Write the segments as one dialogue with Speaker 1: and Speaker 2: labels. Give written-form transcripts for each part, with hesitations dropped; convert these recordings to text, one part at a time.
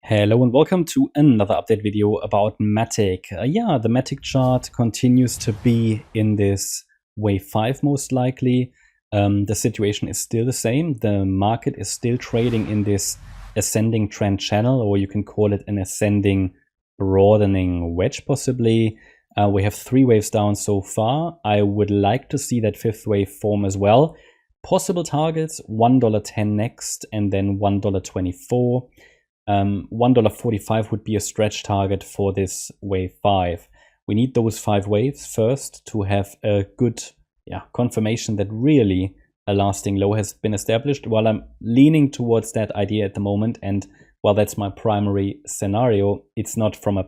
Speaker 1: Hello and welcome to another update video about MATIC. The MATIC chart continues to be in this wave 5 most likely. The situation is still the same. The market is still trading in this ascending trend channel, or you can call it an ascending broadening wedge possibly. We have 3 waves down so far. I would like to see that 5th wave form as well. Possible targets, $1.10 next and then $1.24. $1.45 would be a stretch target for this wave 5. We need those 5 waves first to have a good confirmation that really a lasting low has been established. While I'm leaning towards that idea at the moment, and while that's my primary scenario, it's not from a,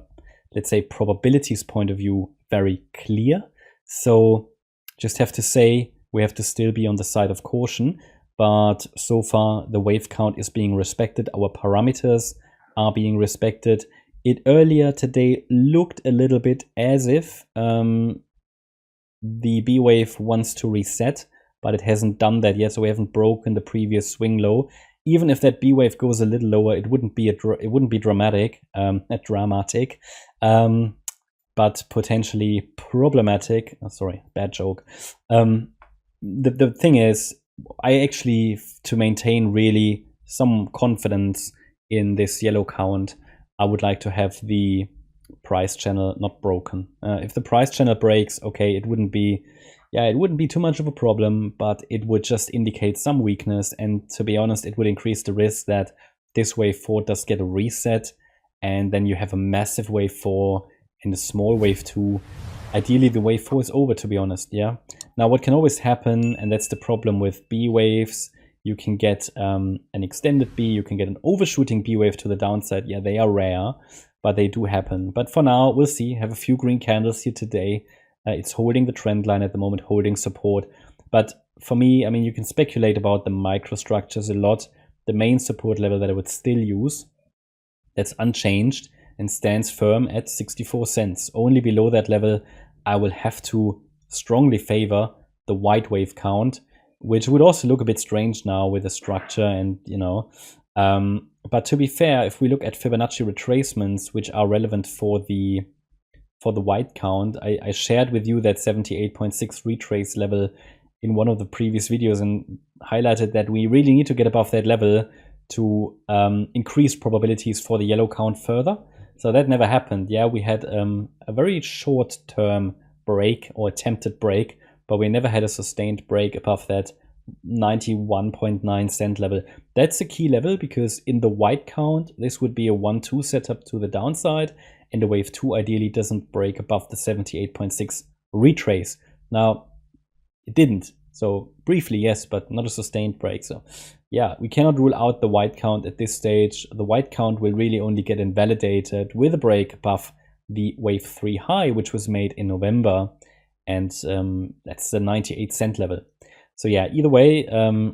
Speaker 1: let's say, probabilities point of view very clear. So just have to say we have to still be on the side of caution. But so far, the wave count is being respected. Our parameters are being respected. It earlier today looked a little bit as if the B wave wants to reset, but it hasn't done that yet. So we haven't broken the previous swing low. Even if that B wave goes a little lower, it wouldn't be dramatic, but potentially problematic. Oh, sorry, bad joke. The thing is, I actually, to maintain really some confidence in this yellow count, I would like to have the price channel not broken. If the price channel breaks, okay, it wouldn't be too much of a problem, but it would just indicate some weakness. And to be honest, it would increase the risk that this wave 4 does get a reset, and then you have a massive wave 4 and a small wave 2. Ideally, the wave 4 is over, to be honest, yeah? Now, what can always happen, and that's the problem with B waves, you can get an extended B, you can get an overshooting B wave to the downside. Yeah, they are rare, but they do happen. But for now, we'll see. Have a few green candles here today. It's holding the trend line at the moment, holding support. But for me, I mean, you can speculate about the microstructures a lot. The main support level that I would still use, that's unchanged and stands firm at 64 cents. Only below that level, I will have to strongly favor the white wave count, which would also look a bit strange now with the structure and, but to be fair, if we look at Fibonacci retracements, which are relevant for the white count, I shared with you that 78.6 retrace level in one of the previous videos and highlighted that we really need to get above that level to increase probabilities for the yellow count further. So that never happened. Yeah, we had a very short-term break or attempted break, but we never had a sustained break above that 91.9 cent level. That's a key level because in the white count, this would be a 1-2 setup to the downside, and the wave 2 ideally doesn't break above the 78.6 retrace. Now, it didn't. So briefly, yes, but not a sustained break. So yeah, we cannot rule out the white count at this stage. The white count will really only get invalidated with a break above the wave 3 high, which was made in November. And that's the 98 cent level. So yeah, either way,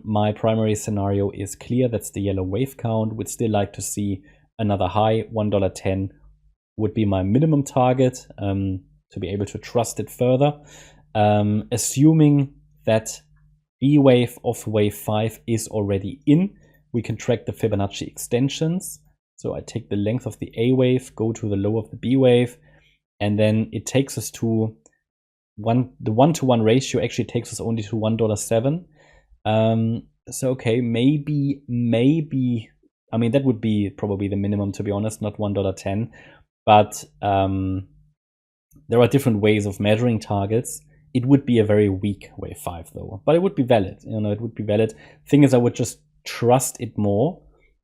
Speaker 1: my primary scenario is clear. That's the yellow wave count. Would still like to see another high. $1.10 would be my minimum target to be able to trust it further. Assuming that B wave of wave 5 is already in, we can track the Fibonacci extensions. So I take the length of the A wave, go to the low of the B wave, and then it takes us to the 1-to-1 ratio actually takes us only to $1.07. So okay, maybe, I mean, that would be probably the minimum, to be honest, not $1.10. But there are different ways of measuring targets. It would be a very weak wave 5 though, but it would be valid. It would be valid. Thing is, I would just trust it more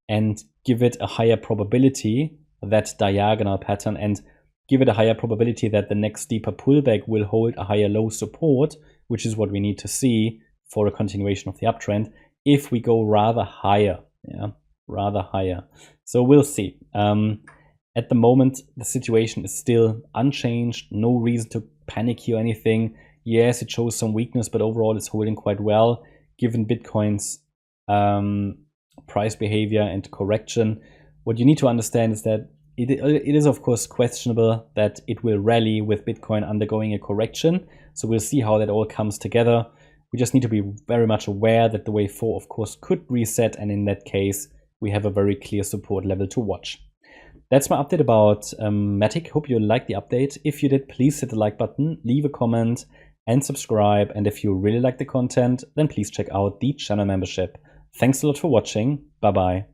Speaker 1: and give it a higher probability, that diagonal pattern, and give it a higher probability that the next deeper pullback will hold a higher low support, which is what we need to see for a continuation of the uptrend if we go rather higher. Yeah, rather higher. So we'll see. At the moment, the situation is still unchanged. No reason to panic here or anything. Yes, it shows some weakness, but overall it's holding quite well given Bitcoin's price behavior and correction. What you need to understand is that it is of course questionable that it will rally with Bitcoin undergoing a correction. So we'll see how that all comes together. We just need to be very much aware that the wave 4 of course could reset, and in that case we have a very clear support level to watch. that's my update about Matic. Hope you liked the update. If you did, please hit the like button, leave a comment, and subscribe. And if you really like the content, then please check out the channel membership. Thanks a lot for watching. Bye-bye.